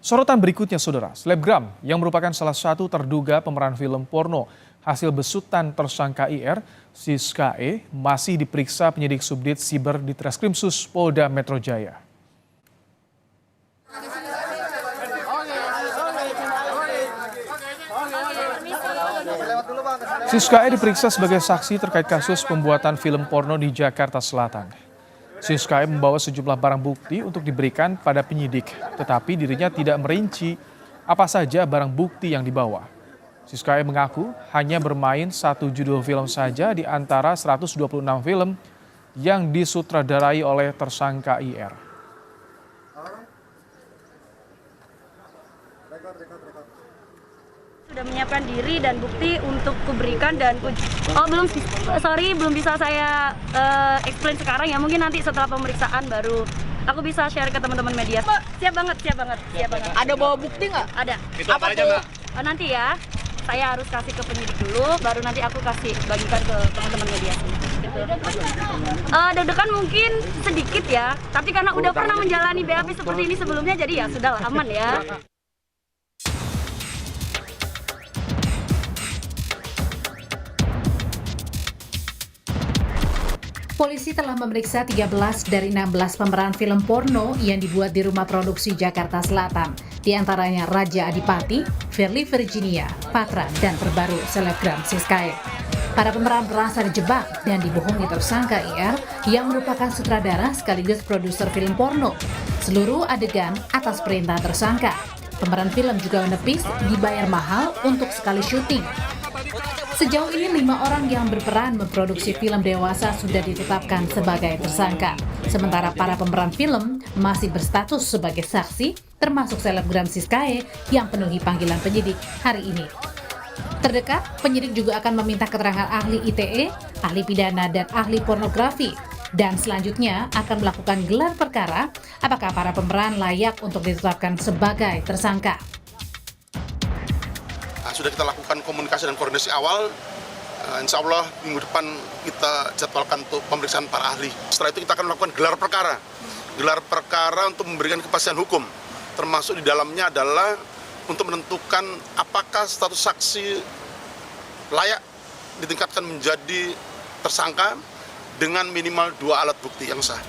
Sorotan berikutnya, saudara, selebgram yang merupakan salah satu terduga pemeran film porno hasil besutan tersangka IR, Siska E, masih diperiksa penyidik Subdit Siber di Treskrimsus Polda Metro Jaya. Siska E diperiksa sebagai saksi terkait kasus pembuatan film porno di Jakarta Selatan. Siska E membawa sejumlah barang bukti untuk diberikan pada penyidik, tetapi dirinya tidak merinci apa saja barang bukti yang dibawa. Siska E mengaku hanya bermain satu judul film saja di antara 126 film yang disutradarai oleh tersangka IR. Sudah menyiapkan diri dan bukti untuk kuberikan dan belum bisa saya explain sekarang ya, mungkin nanti setelah pemeriksaan baru aku bisa share ke teman-teman media. Siap banget. Ada bawa bukti nggak? Ada. Itu apa aja, Mbak? Nanti ya, saya harus kasih ke penyidik dulu, baru nanti aku kasih bagikan ke teman-teman media. Deg-degan mungkin sedikit ya, tapi karena udah pernah menjalani BAP seperti ini sebelumnya, jadi ya sudahlah, aman ya. Polisi telah memeriksa 13 dari 16 pemeran film porno yang dibuat di rumah produksi Jakarta Selatan. Di antaranya Raja Adipati, Firly Virginia, Patra, dan terbaru selebgram Siska E. Para pemeran merasa dijebak dan dibohongi tersangka IR yang merupakan sutradara sekaligus produser film porno. Seluruh adegan atas perintah tersangka. Pemeran film juga menepis dibayar mahal untuk sekali syuting. Sejauh ini 5 orang yang berperan memproduksi film dewasa sudah ditetapkan sebagai tersangka. Sementara para pemeran film masih berstatus sebagai saksi, termasuk selebgram Siska E yang penuhi panggilan penyidik hari ini. Terdekat, penyidik juga akan meminta keterangan ahli ITE, ahli pidana, dan ahli pornografi. Dan selanjutnya akan melakukan gelar perkara apakah para pemeran layak untuk ditetapkan sebagai tersangka. Sudah kita lakukan komunikasi dan koordinasi awal, insya Allah minggu depan kita jadwalkan untuk pemeriksaan para ahli. Setelah itu kita akan melakukan gelar perkara untuk memberikan kepastian hukum, termasuk di dalamnya adalah untuk menentukan apakah status saksi layak ditingkatkan menjadi tersangka dengan minimal 2 alat bukti yang sah.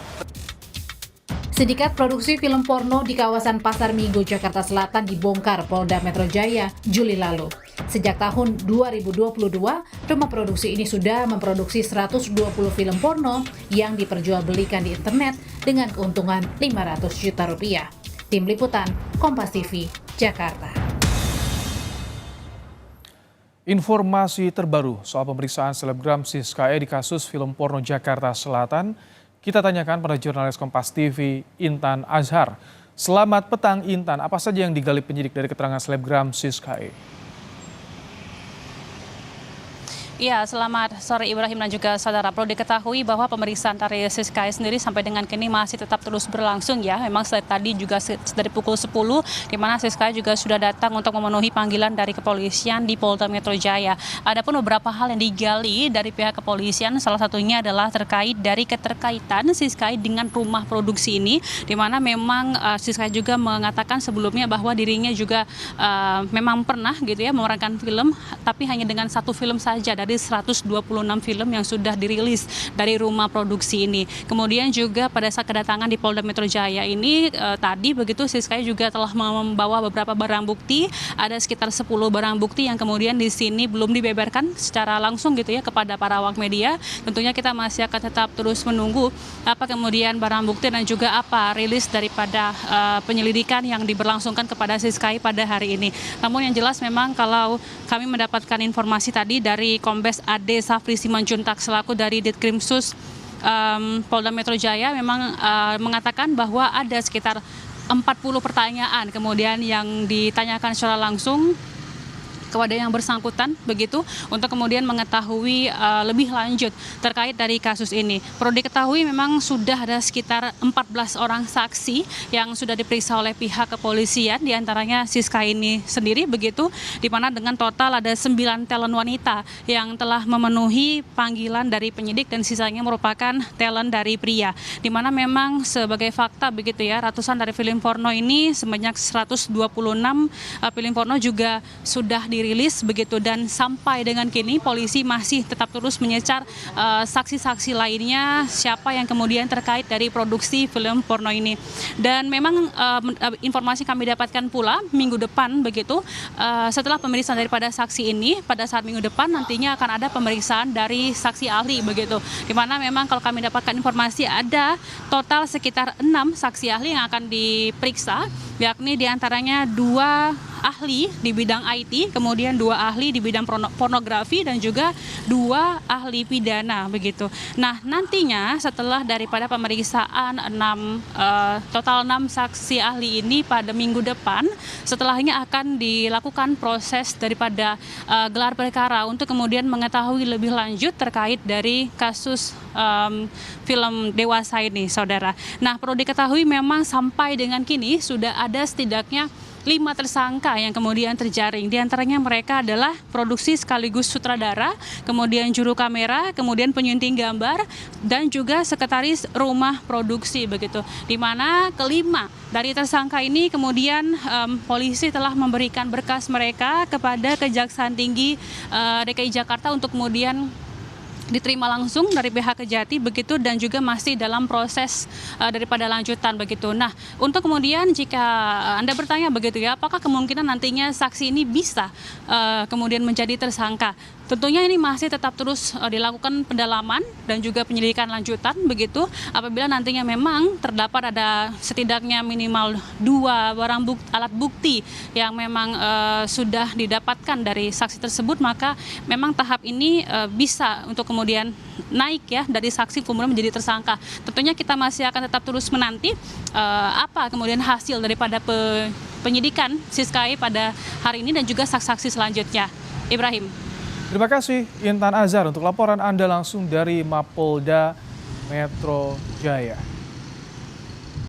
Sindikat produksi film porno di kawasan Pasar Minggu, Jakarta Selatan dibongkar Polda Metro Jaya Juli lalu. Sejak tahun 2022, rumah produksi ini sudah memproduksi 120 film porno yang diperjualbelikan di internet dengan keuntungan 500 juta rupiah. Tim Liputan, Kompas TV, Jakarta. Informasi terbaru soal pemeriksaan selebgram Siska E di kasus film porno Jakarta Selatan, kita tanyakan pada jurnalis Kompas TV, Intan Azhar. Selamat petang, Intan. Apa saja yang digali penyidik dari keterangan selebgram Siska E? Ya, selamat sore Ibrahim dan juga saudara. Perlu diketahui bahwa pemeriksaan dari Siska E sendiri sampai dengan kini masih tetap terus berlangsung ya. Memang tadi juga dari pukul 10 di mana Siska E juga sudah datang untuk memenuhi panggilan dari kepolisian di Polda Metro Jaya. Adapun beberapa hal yang digali dari pihak kepolisian, salah satunya adalah terkait dari keterkaitan Siska E dengan rumah produksi ini, di mana memang Siska E juga mengatakan sebelumnya bahwa dirinya juga memang pernah gitu ya memerankan film, tapi hanya dengan satu film saja dari 126 film yang sudah dirilis dari rumah produksi ini. Kemudian juga pada saat kedatangan di Polda Metro Jaya ini tadi begitu Siska E juga telah membawa beberapa barang bukti, ada sekitar 10 barang bukti yang kemudian di sini belum dibeberkan secara langsung gitu ya kepada para awak media. Tentunya kita masih akan tetap terus menunggu apa kemudian barang bukti dan juga apa rilis daripada penyelidikan yang diberlangsungkan kepada Siska E pada hari ini. Namun yang jelas memang kalau kami mendapatkan informasi tadi dari Kombes AD Safri Simanjuntak selaku dari Ditkrimsus Polda Metro Jaya memang mengatakan bahwa ada sekitar 40 pertanyaan kemudian yang ditanyakan secara langsung kepada yang bersangkutan begitu untuk kemudian mengetahui lebih lanjut terkait dari kasus ini. Perlu diketahui memang sudah ada sekitar 14 orang saksi yang sudah diperiksa oleh pihak kepolisian, diantaranya Siska ini sendiri begitu, di mana dengan total ada 9 talent wanita yang telah memenuhi panggilan dari penyidik dan sisanya merupakan talent dari pria. Di mana memang sebagai fakta begitu ya, ratusan dari film porno ini sebanyak 126 film porno juga sudah dirilis begitu, dan sampai dengan kini polisi masih tetap terus menyecar saksi-saksi lainnya siapa yang kemudian terkait dari produksi film porno ini. Dan memang informasi kami dapatkan pula minggu depan begitu, setelah pemeriksaan daripada saksi ini, pada saat minggu depan nantinya akan ada pemeriksaan dari saksi ahli begitu, di mana memang kalau kami dapatkan informasi ada total sekitar 6 saksi ahli yang akan diperiksa, yakni diantaranya 2 ahli di bidang IT, kemudian 2 ahli di bidang pornografi, dan juga 2 ahli pidana begitu. Nah, nantinya setelah daripada pemeriksaan total 6 saksi ahli ini pada minggu depan, setelahnya akan dilakukan proses daripada gelar perkara untuk kemudian mengetahui lebih lanjut terkait dari kasus film dewasa ini, saudara. Nah, perlu diketahui memang sampai dengan kini sudah ada setidaknya 5 tersangka yang kemudian terjaring. Di antaranya mereka adalah produksi sekaligus sutradara, kemudian juru kamera, kemudian penyunting gambar, dan juga sekretaris rumah produksi begitu. Di mana kelima dari tersangka ini kemudian polisi telah memberikan berkas mereka kepada Kejaksaan Tinggi DKI Jakarta untuk kemudian diterima langsung dari pihak Kejati begitu, dan juga masih dalam proses daripada lanjutan begitu. Nah, untuk kemudian jika Anda bertanya begitu ya, apakah kemungkinan nantinya saksi ini bisa kemudian menjadi tersangka? Tentunya ini masih tetap terus dilakukan pendalaman dan juga penyelidikan lanjutan begitu. Apabila nantinya memang terdapat ada setidaknya minimal 2 alat bukti yang memang sudah didapatkan dari saksi tersebut, maka memang tahap ini bisa untuk kemudian naik ya dari saksi kemudian menjadi tersangka. Tentunya kita masih akan tetap terus menanti apa kemudian hasil daripada penyidikan Siska pada hari ini dan juga saksi-saksi selanjutnya. Ibrahim. Terima kasih Intan Azhar untuk laporan Anda langsung dari Mapolda Metro Jaya.